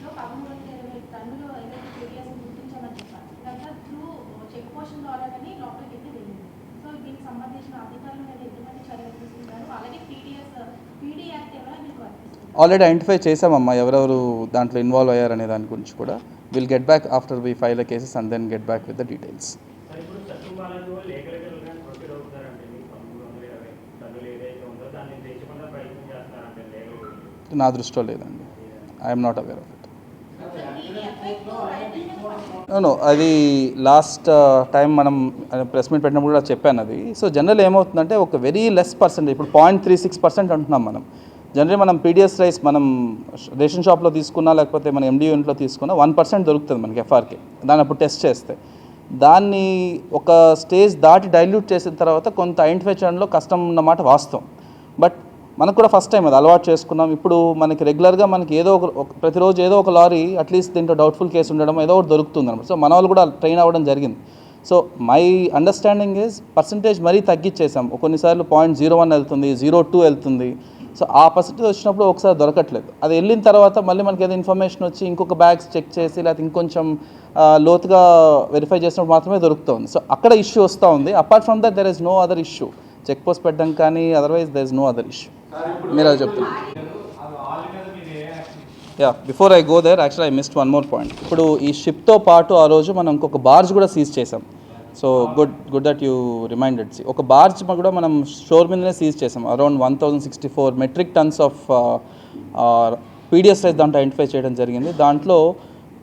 లో 1320 టన్నులు ఏదైతే పీడిఎస్ గుర్తించామని చెప్పారు. ఇదంతా త్రూ చెక్ పోస్ట్ ద్వారా లోపలికి అయితే వెళ్ళింది. సో దీనికి సంబంధించిన అధికారుల మీద ఎటువంటి చర్యలు తీసుకుంటారు? అలాగే పీడీ యాక్ట్ ఏమైనా మీకు వర్తిస్తుంది? ఆల్రెడీ ఐడెంటిఫై చేసామమ్మా ఎవరెవరు దాంట్లో ఇన్వాల్వ్ అయ్యారనే దాని గురించి కూడా. Will get back after we file the cases and then get back with the details. నా దృష్టిలో లేదండి. I'm not aware of it. No, అది లాస్ట్ టైం మనం ప్రెస్ మీట్ పెట్టినప్పుడు కూడా చెప్పాను అది. సో జనరల్ ఏమవుతుందంటే ఒక వెరీ లెస్ పర్సెంట్, ఇప్పుడు 0.36% అంటున్నాం మనం. జనరల్ మనం పీడిఎస్ రైస్ మనం రేషన్ షాప్లో తీసుకున్నా లేకపోతే మన ఎండి యూనిట్లో తీసుకున్నా 1% దొరుకుతుంది మనకి ఎఫ్ఆర్కే. దాన్ని అప్పుడు టెస్ట్ చేస్తే దాన్ని ఒక స్టేజ్ దాటి డైల్యూట్ చేసిన తర్వాత కొంత ఐడెంటిఫై చేయడంలో కష్టం ఉన్నమాట వాస్తవం. బట్ మనకు కూడా ఫస్ట్ టైం అది అలవాటు చేసుకున్నాం. ఇప్పుడు మనకి రెగ్యులర్గా మనకి ఏదో ఒక ప్రతిరోజు ఏదో ఒక లారీ అట్లీస్ట్ దీంట్లో డౌట్ఫుల్ కేసు ఉండడం ఏదో ఒకటి దొరుకుతుంది అనమాట. సో మన వాళ్ళు కూడా ట్రైన్ అవ్వడం జరిగింది. So my understanding is percentage మరీ తగ్గించేసాం. కొన్నిసార్లు 0.01 వెళ్తుంది, 0.2 వెళ్తుంది. సో ఆ పర్సంటేజ్ వచ్చినప్పుడు ఒకసారి దొరకట్లేదు. అది వెళ్ళిన తర్వాత మళ్ళీ మనకి ఏదో ఇన్ఫర్మేషన్ వచ్చి ఇంకొక బ్యాగ్స్ చెక్ చేసి లేకపోతే ఇంకొంచెం లోతుగా వెరిఫై చేసినప్పుడు మాత్రమే దొరుకుతుంది. సో అక్కడ ఇష్యూ వస్తూ ఉంది. Apart from that there is no other issue. Check post పెట్టడం కానీ otherwise there is no other issue. మీరు అది చెప్తున్నారు. Yeah, before I go there actually I missed one more point. ఇప్పుడు ఈ షిప్తో పాటు ఆ రోజు మనం ఇంకొక బార్జ్ కూడా సీజ్ చేసాం. So good that you reminded. ఒక బార్జ్ కూడా మనం షోర్ మీదనే సీజ్ చేసాం. Around 1064 metric tons of PDS rice దాంట్లో ఐడెంటిఫై చేయడం జరిగింది. దాంట్లో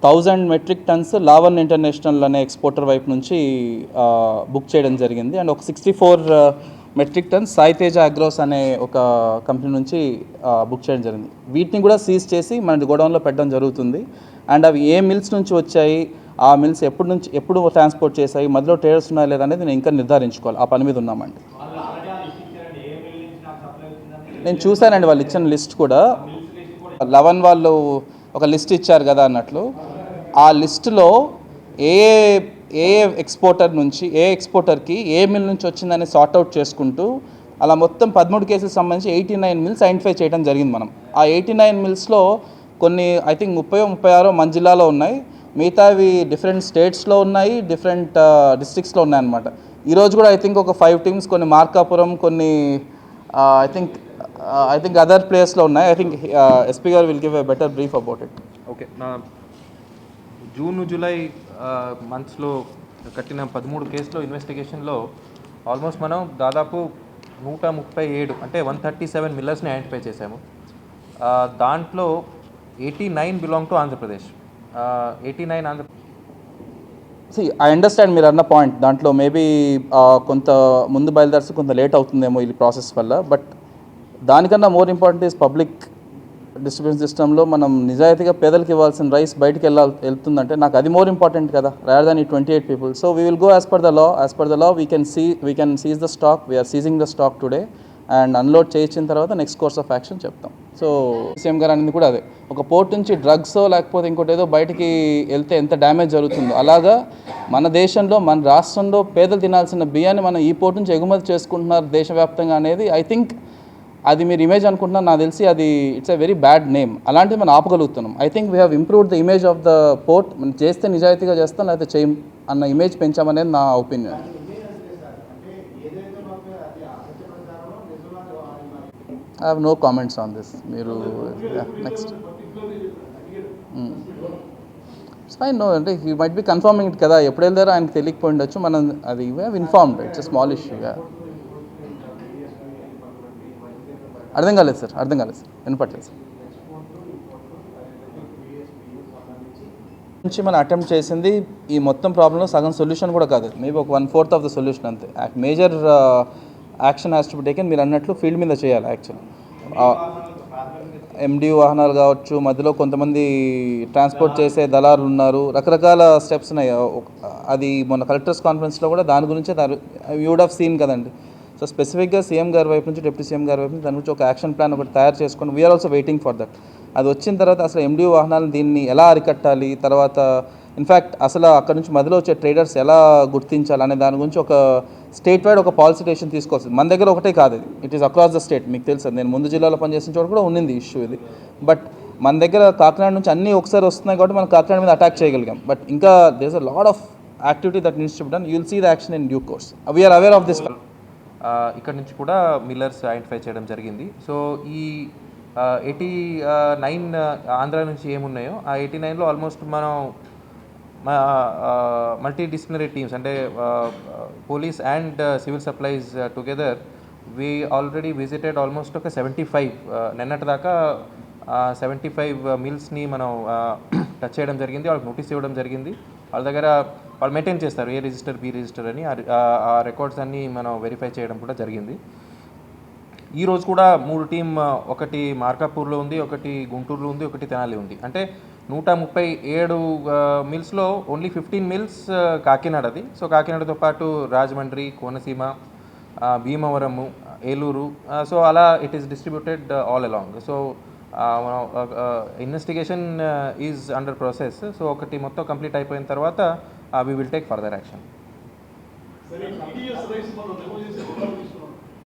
1000 మెట్రిక్ టన్స్ లావన్ ఇంటర్నేషనల్ అనే ఎక్స్పోర్టర్ వైపు నుంచి బుక్ చేయడం జరిగింది. అండ్ ఒక 64 మెట్రిక్ టన్స్ సాయితేజ అగ్రోస్ అనే ఒక కంపెనీ నుంచి బుక్ చేయడం జరిగింది. వీటిని కూడా సీజ్ చేసి మన గోడౌన్లో పెట్టడం జరుగుతుంది. అండ్ అవి ఏ మిల్స్ నుంచి వచ్చాయి, ఆ మిల్స్ ఎప్పుడు ట్రాన్స్పోర్ట్ చేశాయి, మధ్యలో ట్రేడర్స్ ఉన్నాయా లేదా అనేది నేను ఇంకా నిర్ధారించుకోవాలి. ఆ పని మీద ఉన్నామండి. నేను చూశానండి వాళ్ళు ఇచ్చిన లిస్ట్ కూడా. 11 వాళ్ళు ఒక లిస్ట్ ఇచ్చారు కదా అన్నట్లు. ఆ లిస్టులో ఏ ఎక్స్పోర్టర్కి ఏ మిల్ నుంచి వచ్చిందని సార్ట్అవుట్ చేసుకుంటూ అలా మొత్తం 13 కేసులకు సంబంధించి 89 మిల్స్ ఐడెంటిఫై చేయడం జరిగింది మనం. ఆ 89 మిల్స్లో కొన్ని ఐ థింక్ 36 మన జిల్లాలో ఉన్నాయి. మిగతావి డిఫరెంట్ స్టేట్స్లో ఉన్నాయి, డిఫరెంట్ డిస్ట్రిక్ట్స్లో ఉన్నాయన్నమాట. ఈరోజు కూడా ఐ థింక్ ఒక 5 టీమ్స్ కొన్ని మార్కాపురం, కొన్ని ఐ థింక్ అదర్ ప్లేస్లో ఉన్నాయి. ఐ థింక్ ఎస్పీ గారు will give a better brief about it. Okay, June July మంత్స్లో కట్టిన 13 కేసులో ఇన్వెస్టిగేషన్లో ఆల్మోస్ట్ మనం దాదాపు 137 అంటే 137 మిల్లర్స్ని ఐడెంటిఫై చేశాము. దాంట్లో 89 belong to Andhra Pradesh. 89 I understand మీరు అన్న పాయింట్. దాంట్లో మేబీ కొంత ముందు బయలుదేరిస్తే కొంత లేట్ అవుతుందేమో ఈ ప్రాసెస్ వల్ల. బట్ దానికన్నా more important is public distribution సిస్టంలో మనం నిజాయితీగా పేదలకు ఇవ్వాల్సిన రైస్ బయటకు వెళ్తుందంటే నాకు అది మోర్ ఇంపార్టెంట్ కదా, రాదర్ దాన్ ఈ 28 people. So we will go as per the law. We can seize the stock. We are seizing the stock today and unload చేయించిన తర్వాత నెక్స్ట్ కోర్స్ ఆఫ్ యాక్షన్ చెప్తాం. సో సీఎం గారు అనేది కూడా అదే, ఒక పోర్ట్ నుంచి డ్రగ్స్ లేకపోతే ఇంకోటి ఏదో బయటికి వెళ్తే ఎంత డ్యామేజ్ జరుగుతుందో అలాగా మన దేశంలో మన రాష్ట్రంలో పేదలు తినాల్సిన బియ్యాన్ని మనం ఈ పోర్ట్ నుంచి ఎగుమతి చేసుకుంటున్నారు దేశవ్యాప్తంగా అనేది ఐ థింక్ అది మీరు ఇమేజ్ అనుకుంటున్నారు. నాకు తెలిసి అది it's a very bad name. అలాంటివి మనం ఆపగలుగుతున్నాం. I think we have improved the image of the port. మనం చేస్తే నిజాయితీగా చేస్తాం, లేకపోతే చేయం అన్న ఇమేజ్ పెంచామనేది నా opinion. I have no comments on this. మీరు నెక్స్ట్ ఇట్స్ ఫైన్. నో అంటే he might be confirming it కదా, ఎప్పుడు వెళ్తారో ఆయనకు తెలియకపోయి ఉండొచ్చు. మనం అది we have informed. It's a small issue. అర్థం కాలేదు సార్ వినపట్లేదు సార్. నుంచి మనం అటెంప్ట్ చేసింది ఈ మొత్తం ప్రాబ్లంలో సగం సొల్యూషన్ కూడా కాదు, మేబీ ఒక 1/4 ఆఫ్ ద సొల్యూషన్ అంతే. Major action has to be taken. మీరు అన్నట్లు ఫీల్డ్ మీద చేయాలి. యాక్చువల్లీ ఎండి వాహనాలు కావచ్చు, మధ్యలో కొంతమంది ట్రాన్స్పోర్ట్ చేసే దళారులు ఉన్నారు, రకరకాల స్టెప్స్ ఉన్నాయి. అది మొన్న కలెక్టర్స్ కాన్ఫరెన్స్లో కూడా దాని గురించే యూ వుడ్ హ్యావ్ సీన్ కదండి. సో స్పెసిఫిక్గా సీఎం గారి వైపు నుంచి, డిప్యూటీ సీఎం గారి వైపు నుంచి దాని గురించి ఒక యాక్షన్ ప్లాన్ ఒకటి తయారు చేసుకొని we are also waiting for that. అది వచ్చిన తర్వాత అసలు ఎండియూ వాహనాలను దీన్ని ఎలా అరికట్టాలి, తర్వాత ఇన్ఫ్యాక్ట్ అసలు అక్కడ నుంచి మధ్యలో వచ్చే ట్రేడర్స్ ఎలా గుర్తించాలి అనే దాని గురించి ఒక స్టేట్ వైడ్ ఒక పాలసీ డెసిషన్ తీసుకోవాల్సింది. మన దగ్గర ఒకటే కాదు, it is across the state. మీకు తెలుసు, నేను ముందు జిల్లాలో పనిచేసిన చోట కూడా ఉన్నింది ఇష్యూ ఇది. బట్ మన దగ్గర కాకినాడ నుంచి అన్నీ ఒకసారి వస్తున్నాయి కాబట్టి మనం కాకినాడ మీద అటాక్ చేయగలిగాం. బట్ ఇంకా there is a lot of activity that needs to be done. You will see the action in due course. We are aware of this. ఇక్కడ నుంచి కూడా మిల్లర్స్ ఐడెంటిఫై చేయడం జరిగింది. సో ఈ 89 ఆంధ్ర నుంచి ఏమున్నాయో ఆ 89లో ఆల్మోస్ట్ మనం మల్టీ డిసిప్లినరీ టీమ్స్ అంటే police and civil supplies together we already visited almost ఒక 75 నిన్నటి దాకా 75 మిల్స్ని మనం టచ్ చేయడం జరిగింది. వాళ్ళకి నోటీస్ ఇవ్వడం జరిగింది. వాళ్ళ దగ్గర వాళ్ళు మెయింటైన్ చేస్తారు ఏ రిజిస్టర్ బి రిజిస్టర్ అని. ఆ రికార్డ్స్ అన్నీ మనం వెరిఫై చేయడం కూడా జరిగింది. ఈరోజు కూడా 3 టీం, ఒకటి మార్కాపూర్లో ఉంది, ఒకటి గుంటూరులో ఉంది, ఒకటి తెనాలి ఉంది. అంటే 137 మిల్స్లో ఓన్లీ 15 మిల్స్ కాకినాడది. సో కాకినాడతో పాటు రాజమండ్రి, కోనసీమ, భీమవరము, ఏలూరు, సో అలా it is distributed all along. So investigation is under process. So ఒకటి మొత్తం కంప్లీట్ అయిపోయిన తర్వాత we will take further action.